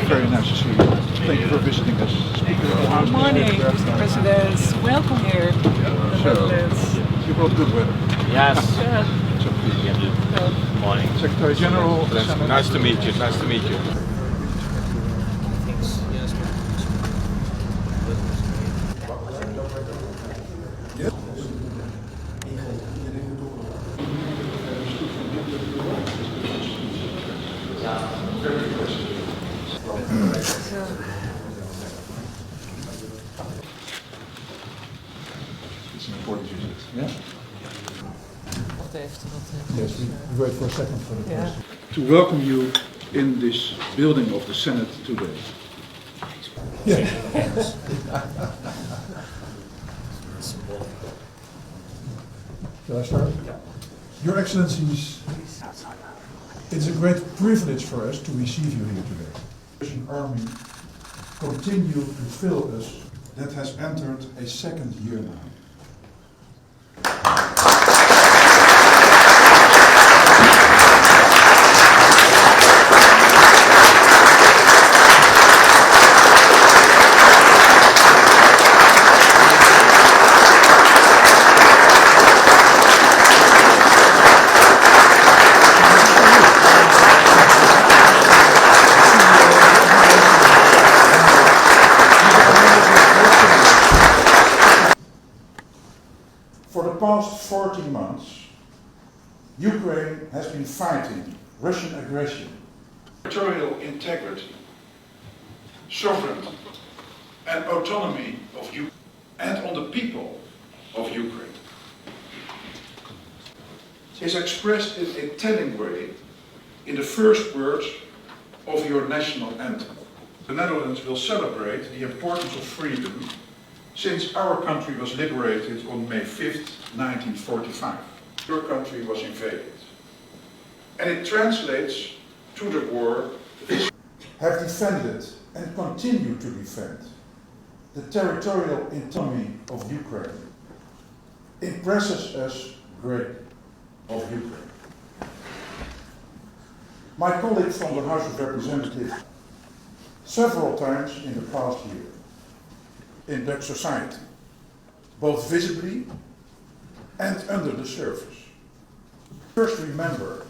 very nice to see you. Thank you for visiting us. Good morning, Mr. President. Welcome here in the Netherlands. You brought good weather. Yes. So please. Good morning. Secretary General. Nice to meet you. Nice to meet you. It's an important visit. Yeah? Yes, Yes, we wait for a second for the Yeah. person. To welcome you in this building of the Senate today. Yeah. Shall I start? Your Excellencies, it's a great privilege for us to receive you here today. The Russian army continue to fill us that has entered a second year now. For the past 14 months, Ukraine has been fighting Russian aggression, territorial integrity, sovereignty, and autonomy of Ukraine, and on the people of Ukraine. Is expressed in a telling way in the first words of your national anthem. The Netherlands will celebrate the importance of freedom since our country was liberated on May 5th, 1945. Your country was invaded. And it translates to the war have defended and continue to defend the territorial autonomy of Ukraine. Impresses us greatly of Ukraine. My colleague from the House of Representatives several times in the past year in Dutch society, both visibly and under the surface. First remember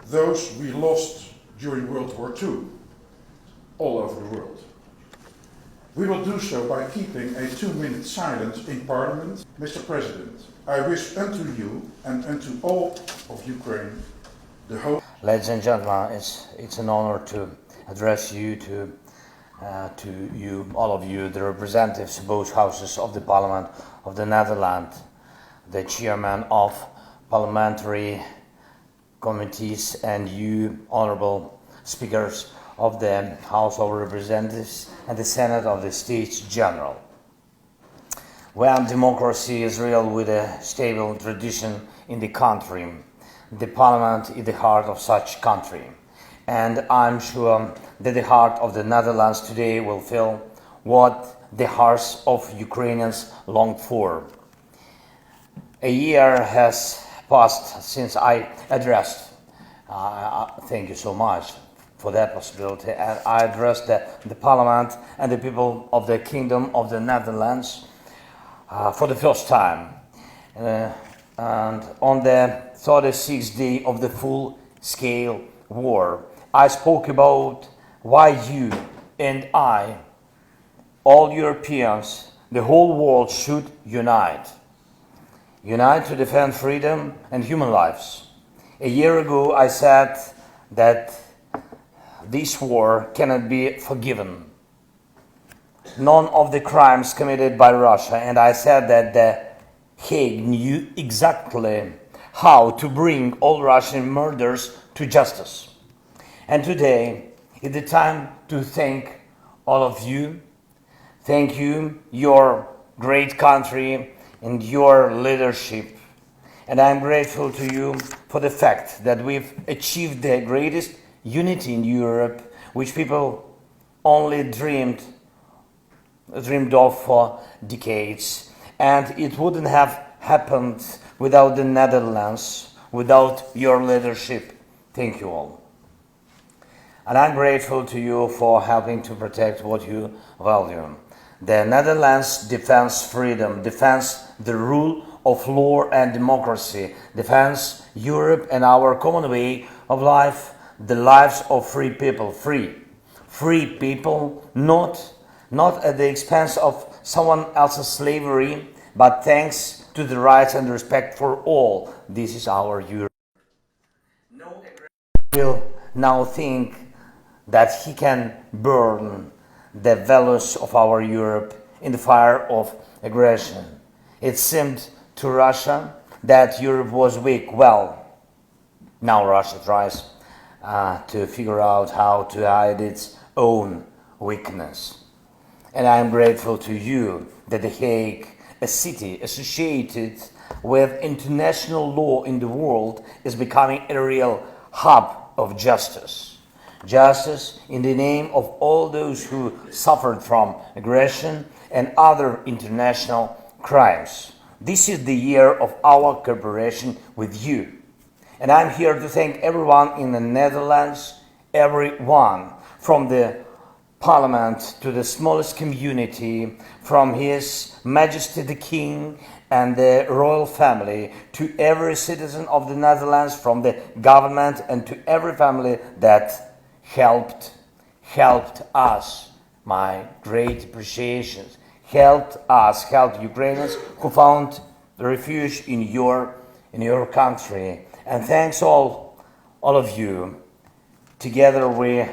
those we lost during World War II all over the world. We will do so by keeping a 2-minute silence in Parliament. Mr. President, I wish unto you and unto all of Ukraine the hope. Ladies and gentlemen, it's an honor to address you, to you, all of you, the representatives of both houses of the Parliament of the Netherlands, the chairman of parliamentary committees, and you, honorable speakers of the House of Representatives and the Senate of the States General. When democracy is real with a stable tradition in the country, the Parliament is the heart of such country. And I'm sure that the heart of the Netherlands today will feel what the hearts of Ukrainians long for. A year has passed since I addressed, thank you so much for that possibility, and I addressed the Parliament and the people of the Kingdom of the Netherlands for the first time. And on the 36th day of the full-scale war, I spoke about why you and I, all Europeans, the whole world should unite. Unite to defend freedom and human lives. A year ago I said that this war cannot be forgiven. None of the crimes committed by Russia, and I said that the Hague knew exactly how to bring all Russian murders to justice. And today is the time to thank all of you. Thank you, your great country and your leadership. And I'm grateful to you for the fact that we've achieved the greatest unity in Europe, which people only dreamed of for decades. And it wouldn't have happened without the Netherlands, without your leadership. Thank you all. And I'm grateful to you for helping to protect what you value. The Netherlands defends freedom, defends the rule of law and democracy, defends Europe and our common way of life, the lives of free people, free people, not at the expense of someone else's slavery, but thanks to the rights and respect for all. This is our Europe. No aggressor will now think that he can burn the values of our Europe in the fire of aggression. It seemed to Russia that Europe was weak. Well, now Russia tries to figure out how to hide its own weakness. And I am grateful to you that The Hague, a city associated with international law in the world, is becoming a real hub of justice. Justice in the name of all those who suffered from aggression and other international crimes. This is the year of our cooperation with you. And I'm here to thank everyone in the Netherlands, everyone, from the Parliament to the smallest community, from His Majesty the King and the royal family, to every citizen of the Netherlands, from the government, and to every family that helped us. My great appreciation. Helped Ukrainians who found refuge in your country. And thanks all of you. Together we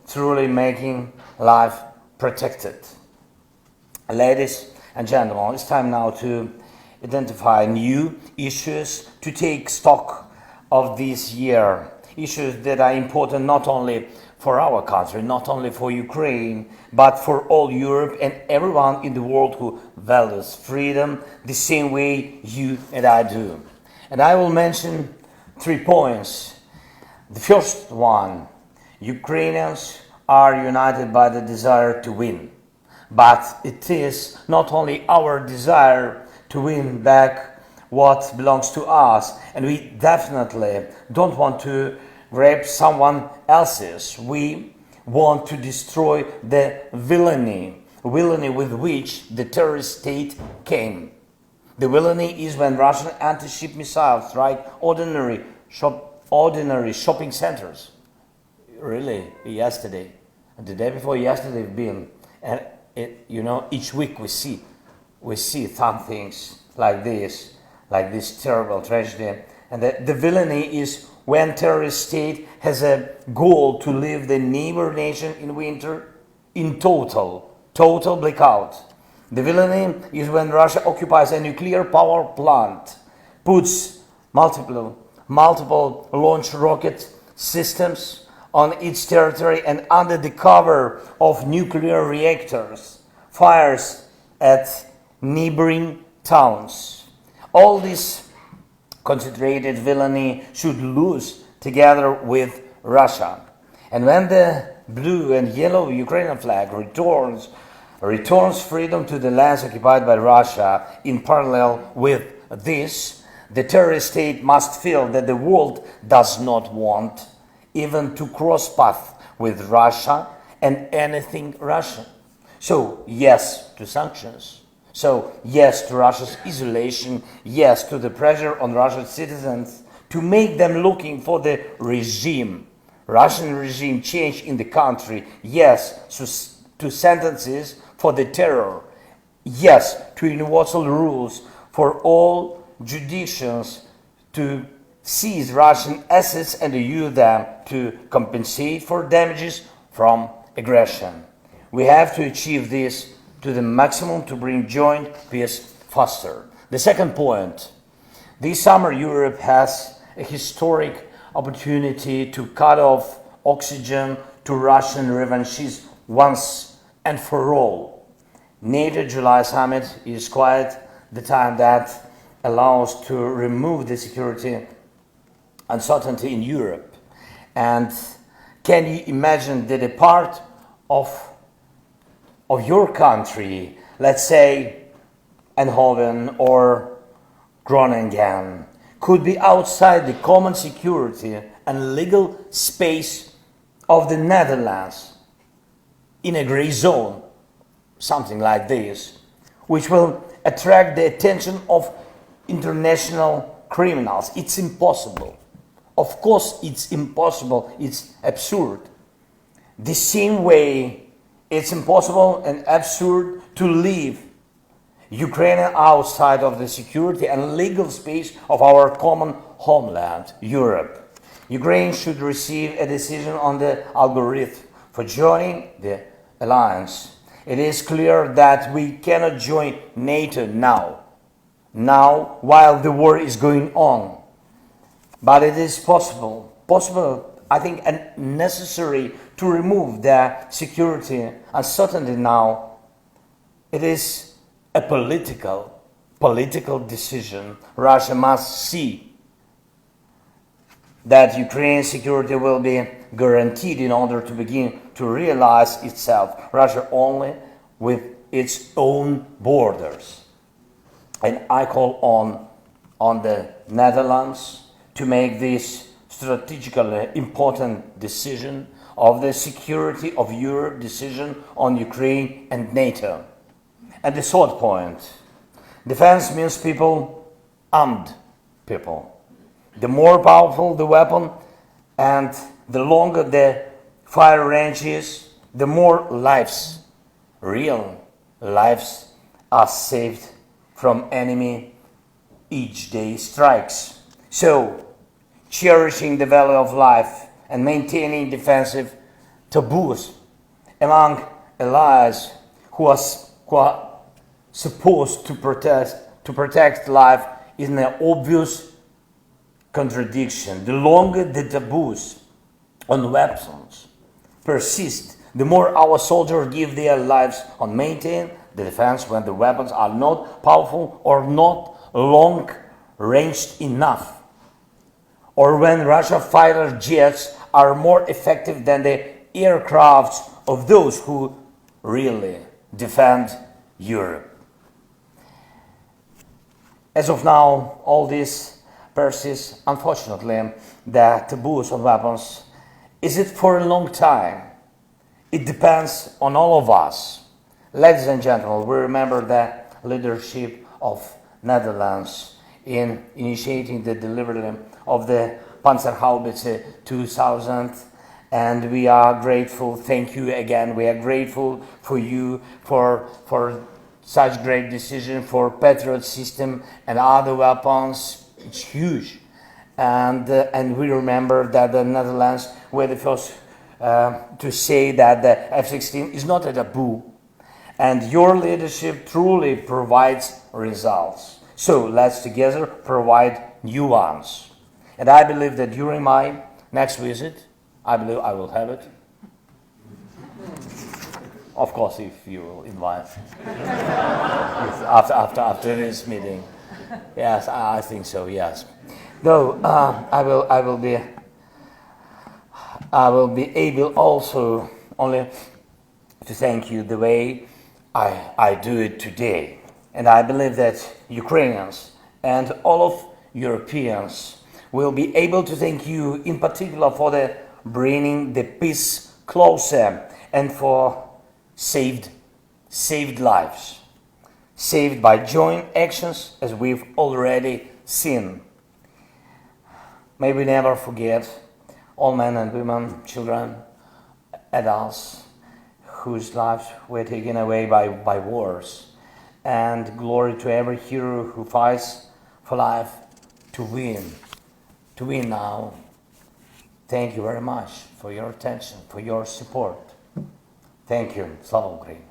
truly making life protected. Ladies and gentlemen, it's time now to identify new issues, to take stock of this year. Issues that are important not only for our country, not only for Ukraine, but for all Europe and everyone in the world who values freedom the same way you and I do. And I will mention 3 points. The first one, Ukrainians are united by the desire to win. But it is not only our desire to win back what belongs to us, and we definitely don't want to grab someone else's. We want to destroy the villainy with which the terrorist state came. The villainy is when Russian anti-ship missiles strike ordinary shopping centers. Really, yesterday, and the day before yesterday, been, and each week we see some things like this terrible tragedy, and the villainy is when terrorist state has a goal to leave the neighbor nation in winter in total blackout. The villainy is when Russia occupies a nuclear power plant, puts multiple launch rocket systems on its territory, and under the cover of nuclear reactors, fires at neighboring towns. All this concentrated villainy should lose together with Russia. And when the blue and yellow Ukrainian flag returns freedom to the lands occupied by Russia, in parallel with this, the terrorist state must feel that the world does not want even to cross paths with Russia and anything Russian. So yes to sanctions. So yes to Russia's isolation. Yes to the pressure on Russian citizens to make them looking for the Russian regime change in the country. Yes to sentences for the terror. Yes to universal rules for all jurisdictions to seize Russian assets and to use them to compensate for damages from aggression. We have to achieve this to the maximum to bring joint peace faster. The second point, this summer Europe has a historic opportunity to cut off oxygen to Russian revanchists once and for all. NATO July summit is quite the time that allows to remove the security uncertainty in Europe. And can you imagine that a part of your country, let's say Eindhoven or Groningen, could be outside the common security and legal space of the Netherlands in a gray zone, something like this, which will attract the attention of international criminals. It's impossible. Of course, it's impossible. It's absurd. The same way it's impossible and absurd to leave Ukraine outside of the security and legal space of our common homeland, Europe. Ukraine should receive a decision on the algorithm for joining the alliance. It is clear that we cannot join NATO now while the war is going on. But it is possible, I think, and necessary to remove the security uncertainty now. It is a political decision. Russia must see that Ukraine's security will be guaranteed in order to begin to realize itself. Russia only with its own borders. And I call on the Netherlands to make this strategically important decision of the security of Europe, decision on Ukraine and NATO. And the third point, defense means people, armed people. The more powerful the weapon and the longer the fire range is, the more lives, real lives, are saved from enemy each day strikes. So, cherishing the value of life and maintaining defensive taboos among allies who are supposed to protect life is an obvious contradiction. The longer the taboos on weapons persist, the more our soldiers give their lives on maintain the defense when the weapons are not powerful or not long-ranged enough, or when Russian fighter jets are more effective than the aircrafts of those who really defend Europe. As of now, all this persists. Unfortunately, the taboos on weapons. Is it for a long time? It depends on all of us. Ladies and gentlemen, we remember the leadership of Netherlands in initiating the delivery of the Panzerhaubitze 2000, and we are grateful. Thank you again. We are grateful for you for such great decision for Patriot system and other weapons. It's huge, and we remember that the Netherlands were the first to say that the F-16 is not a taboo, and your leadership truly provides results. So let's together provide new ones. And I believe that during my next visit, I believe I will have it. Of course, if you will invite after this meeting. Yes, I think so. Yes. Though I will be able also only to thank you the way I do it today. And I believe that Ukrainians and all of Europeans will be able to thank you in particular for the bringing the peace closer and for saved lives, saved by joint actions as we've already seen. May we never forget all men and women, children, adults whose lives were taken away by wars. And glory to every hero who fights for life to win now. Thank you very much for your attention, for your support. Thank you. Slava Ukraini.